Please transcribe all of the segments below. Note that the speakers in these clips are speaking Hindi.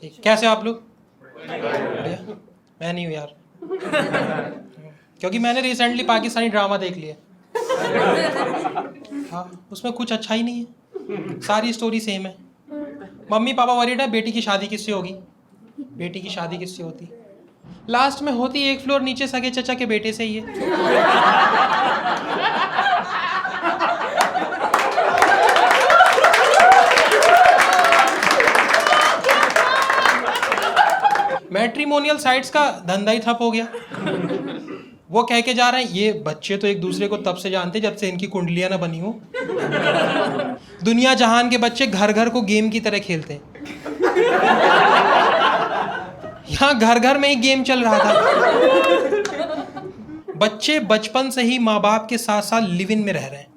ठीक, कैसे हो आप लोग? बढ़िया। मैं नहीं हूँ यार, क्योंकि मैंने रिसेंटली पाकिस्तानी ड्रामा देख लिया। हाँ, उसमें कुछ अच्छा ही नहीं है, सारी स्टोरी सेम है। मम्मी पापा वरीड है बेटी की शादी किससे होगी, बेटी की शादी किससे होती, लास्ट में होती एक फ्लोर नीचे सगे चचा के बेटे से ही है। मैट्रिमोनियल साइट्स का धंधा ही ठप हो गया। वो कह के जा रहे हैं ये बच्चे तो एक दूसरे को तब से जानते जब से इनकी कुंडलियां ना बनी हो। दुनिया जहान के बच्चे घर घर को गेम की तरह खेलते हैं। यहाँ घर घर में ही गेम चल रहा था। बच्चे बचपन से ही माँ बाप के साथ साथ लिव इन में रह रहे हैं।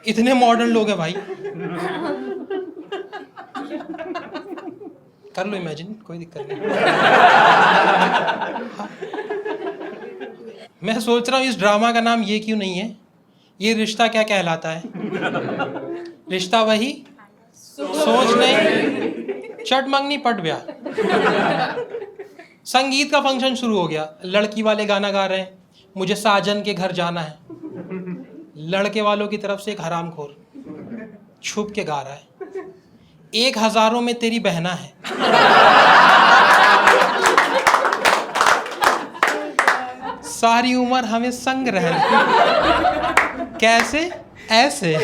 इतने मॉडर्न लोग हैं भाई, कर लो इमेजिन, कोई दिक्कत नहीं। हाँ। मैं सोच रहा हूँ इस ड्रामा का नाम ये क्यों नहीं है, ये रिश्ता क्या कहलाता है? रिश्ता वही सोच नहीं, चट मंगनी पट ब्याह। संगीत का फंक्शन शुरू हो गया, लड़की वाले गाना गा रहे हैं, मुझे साजन के घर जाना है। लड़के वालों की तरफ से एक हरामखोर छुप के गा रहा है, 1000 में तेरी बहना है। सारी उम्र हमें संग रहना, कैसे ऐसे।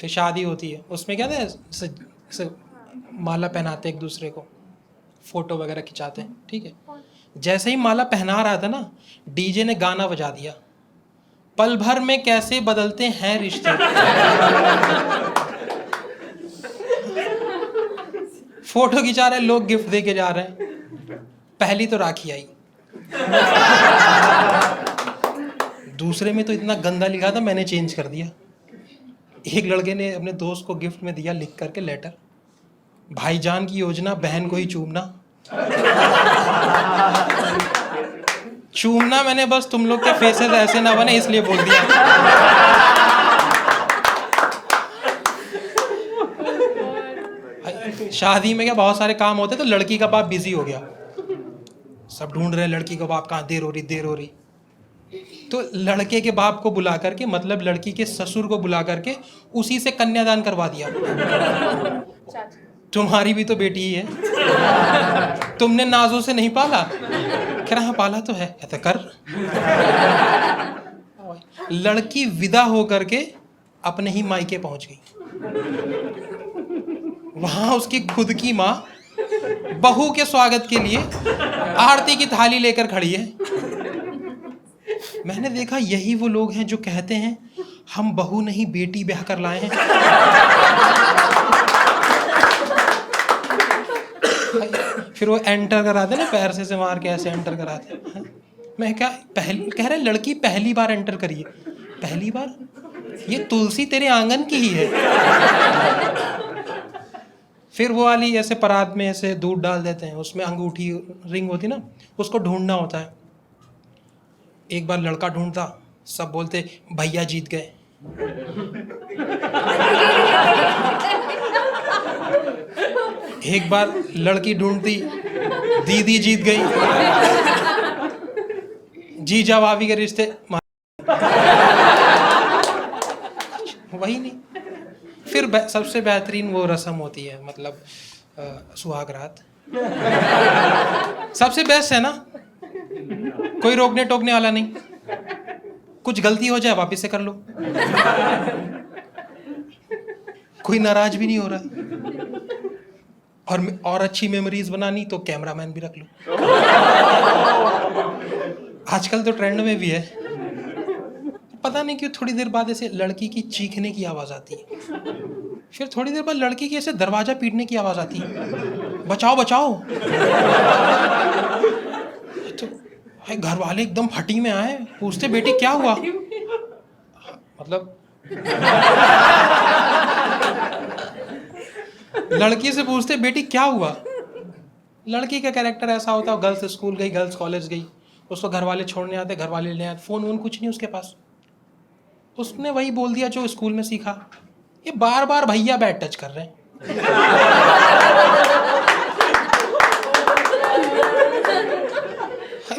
फिर शादी होती है, उसमें क्या था, माला पहनाते एक दूसरे को, फोटो वगैरह खिंचाते हैं, ठीक है। जैसे ही माला पहना रहा था ना, डीजे ने गाना बजा दिया, पल भर में कैसे बदलते हैं रिश्ते। फोटो खिंचा रहे लोग, गिफ्ट दे के जा रहे हैं। पहली तो राखी आई, दूसरे में तो इतना गंदा लिखा था मैंने चेंज कर दिया। एक लड़के ने अपने दोस्त को गिफ्ट में दिया लिख करके लेटर, भाईजान की योजना बहन को ही चूमना। चूमना मैंने बस तुम लोग के फेसेस ऐसे ना बने इसलिए बोल दिया। शादी में क्या बहुत सारे काम होते, तो लड़की का बाप बिजी हो गया, सब ढूंढ रहे हैं लड़की का बाप कहाँ, देर हो रही। तो लड़के के बाप को बुला करके, मतलब लड़की के ससुर को बुला करके उसी से कन्यादान करवा दिया। तुम्हारी भी तो बेटी ही है, तुमने नाजों से नहीं पाला? कह रहा हाँ पाला तो है, कहते कर। लड़की विदा हो करके अपने ही मायके पहुंच गई। वहां उसकी खुद की माँ बहू के स्वागत के लिए आरती की थाली लेकर खड़ी है। मैंने देखा यही वो लोग हैं जो कहते हैं हम बहू नहीं बेटी ब्याह कर लाए हैं। फिर वो एंटर कराते ना, पैर से मार के ऐसे एंटर कराते। मैं क्या कह रहे लड़की पहली बार एंटर करिए, पहली बार? ये तुलसी तेरे आंगन की ही है। फिर वो वाली ऐसे परात में ऐसे दूध डाल देते हैं, उसमें अंगूठी रिंग होती ना, उसको ढूंढना होता है। एक बार लड़का ढूंढता, सब बोलते भैया जीत गए। एक बार लड़की ढूंढती, दीदी जीत गई। जीजा भाभी के रिश्ते वही नहीं। फिर सबसे बेहतरीन वो रस्म होती है, मतलब सुहाग रात। सबसे बेस्ट है ना, कोई रोकने टोकने वाला नहीं, कुछ गलती हो जाए वापस से कर लो, कोई नाराज भी नहीं हो रहा। और अच्छी मेमोरीज बनानी तो कैमरामैन भी रख लो। आजकल तो ट्रेंड में भी है। पता नहीं क्यों थोड़ी देर बाद ऐसे लड़की की चीखने की आवाज आती है, फिर थोड़ी देर बाद लड़की की ऐसे दरवाजा पीटने की आवाज आती है, बचाओ बचाओ। तो घर वाले एकदम फटी में आए, पूछते बेटी क्या हुआ, मतलब लड़की से पूछते बेटी क्या हुआ। लड़की का कैरेक्टर ऐसा होता है, गर्ल्स स्कूल गई, गर्ल्स कॉलेज गई, उसको घर वाले छोड़ने आते, घर वाले लेने आते, फोन वोन कुछ नहीं उसके पास, उसने वही बोल दिया जो स्कूल में सीखा, ये बार बार भैया बैट टच कर रहे हैं।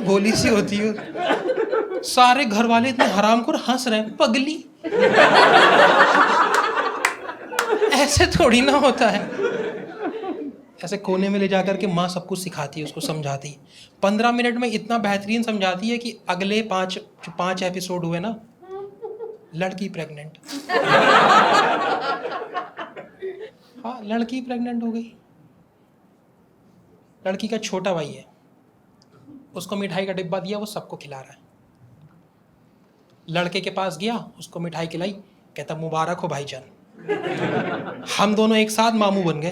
भोली सी होती है, सारे घर वाले इतने हरामखोर हंस रहे हैं, पगली ऐसे थोड़ी ना होता है। ऐसे कोने में ले जाकर के माँ सब कुछ सिखाती है, उसको समझाती है, 15 मिनट में इतना बेहतरीन समझाती है कि अगले 5 एपिसोड हुए ना, लड़की प्रेग्नेंट। हाँ, लड़की प्रेग्नेंट हो गई। लड़की का छोटा भाई है, उसको मिठाई का डिब्बा दिया, वो सबको खिला रहा है। लड़के के पास गया, उसको मिठाई खिलाई, कहता मुबारक हो भाईजान, हम दोनों एक साथ मामू बन गए।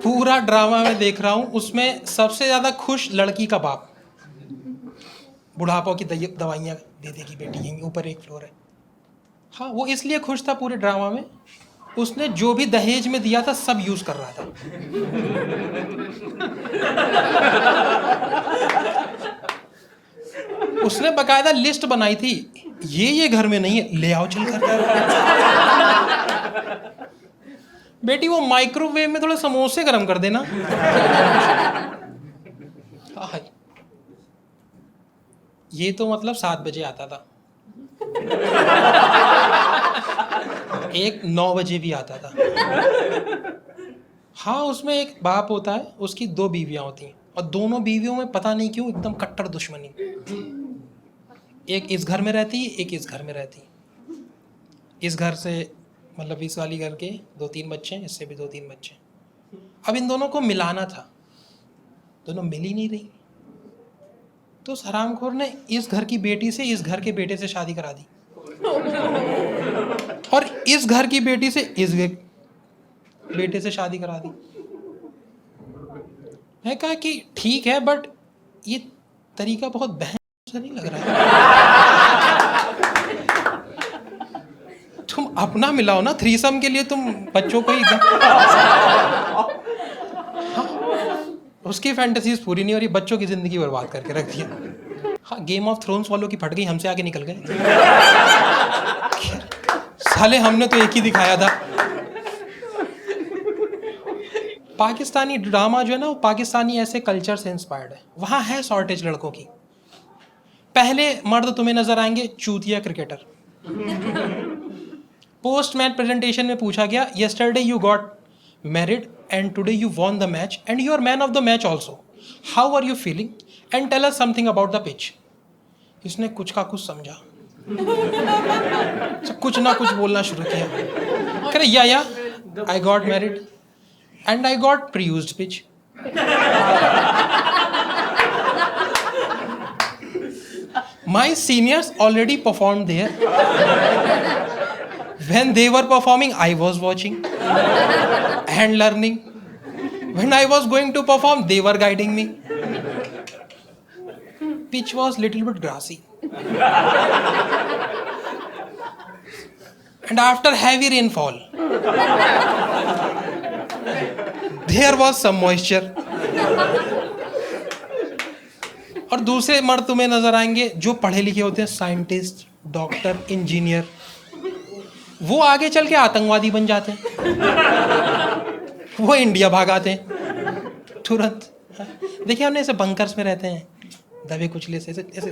पूरा ड्रामा मैं देख रहा हूं, उसमें सबसे ज्यादा खुश लड़की का बाप, बुढ़ापा की दवाइयां दे देगी बेटी, यहीं ऊपर एक फ्लोर है। हाँ, वो इसलिए खुश था पूरे ड्रामा में, उसने जो भी दहेज में दिया था सब यूज कर रहा था। उसने बकायदा लिस्ट बनाई थी, ये घर में नहीं है, ले आओ चल कर। बेटी वो माइक्रोवेव में थोड़े समोसे गरम कर देना। ये तो मतलब 7 बजे आता था, एक 9 बजे भी आता था। हाँ, उसमें एक बाप होता है, उसकी 2 बीवियां होती हैं, और दोनों बीवियों में पता नहीं क्यों एकदम कट्टर दुश्मनी। एक इस घर में रहती है, एक इस घर में रहती है। इस घर से मतलब इस वाली घर के 2-3 बच्चे हैं, इससे भी 2-3 बच्चे। अब इन दोनों को मिलाना था, दोनों मिल ही नहीं रही, तो उस हरामखोर ने इस घर की बेटी से इस घर के बेटे से शादी करा दी, और इस घर की बेटी से इस बेटे से शादी करा दी। मैं कहा कि ठीक है, बट ये तरीका बहुत बहन सा नहीं लग रहा है। तुम अपना मिलाओ ना, थ्रीसम के लिए तुम बच्चों को ही उसकी फैंटेसीज पूरी नहीं हो रही, बच्चों की जिंदगी बर्बाद करके रख दिया। हाँ, गेम ऑफ थ्रोन्स वालों की फट गई, हमसे आगे निकल गए। साले हमने तो एक ही दिखाया था। पाकिस्तानी ड्रामा जो है ना, वो पाकिस्तानी ऐसे कल्चर से इंस्पायर्ड है। वहाँ है शॉर्टेज लड़कों की। पहले मर्द तुम्हें नजर आएंगे चूतिया क्रिकेटर। पोस्ट मैच प्रेजेंटेशन में पूछा गया, yesterday you got married and today you won the match and you are man of the match also. How are you feeling? And tell us something about the pitch. इसने कुछ का कुछ समझा, कुछ ना कुछ बोलना शुरू किया। कह रहे या I got married and I got pre-used pitch. My seniors already performed there. When they were performing, I was watching and learning. When I was going to perform, they were guiding me. Pitch was little bit grassy. And after heavy rainfall, there was some moisture. और दूसरे मर्द तुम्हें नजर आएंगे जो पढ़े लिखे होते हैं, साइंटिस्ट, डॉक्टर, इंजीनियर। वो आगे चल के आतंकवादी बन जाते हैं, वो इंडिया भाग आते हैं तुरंत। देखिए हमने ऐसे बंकर्स में रहते हैं, दबे कुचले से ऐसे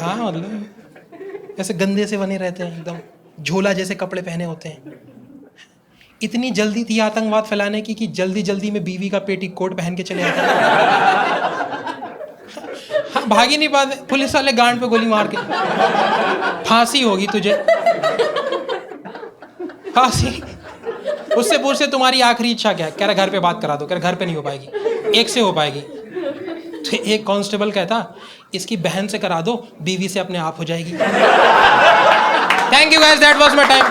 हाँ, मतलब ऐसे गंदे से बने रहते हैं, एकदम झोला जैसे कपड़े पहने होते हैं। इतनी जल्दी थी आतंकवाद फैलाने की कि जल्दी जल्दी में बीवी का पेटी कोट पहन के चले आते हैं। हाँ, भाग ही नहीं पाते, पुलिस वाले गांड पे गोली मार के, फांसी होगी तुझे, फांसी। उससे पूछते तुम्हारी आखिरी इच्छा क्या है? कह रहा घर पे बात करा दो। कह रहा घर पे नहीं हो पाएगी, एक से हो पाएगी। तो एक कांस्टेबल कहता इसकी बहन से करा दो, बीवी से अपने आप हो जाएगी। Thank you guys, that was my time.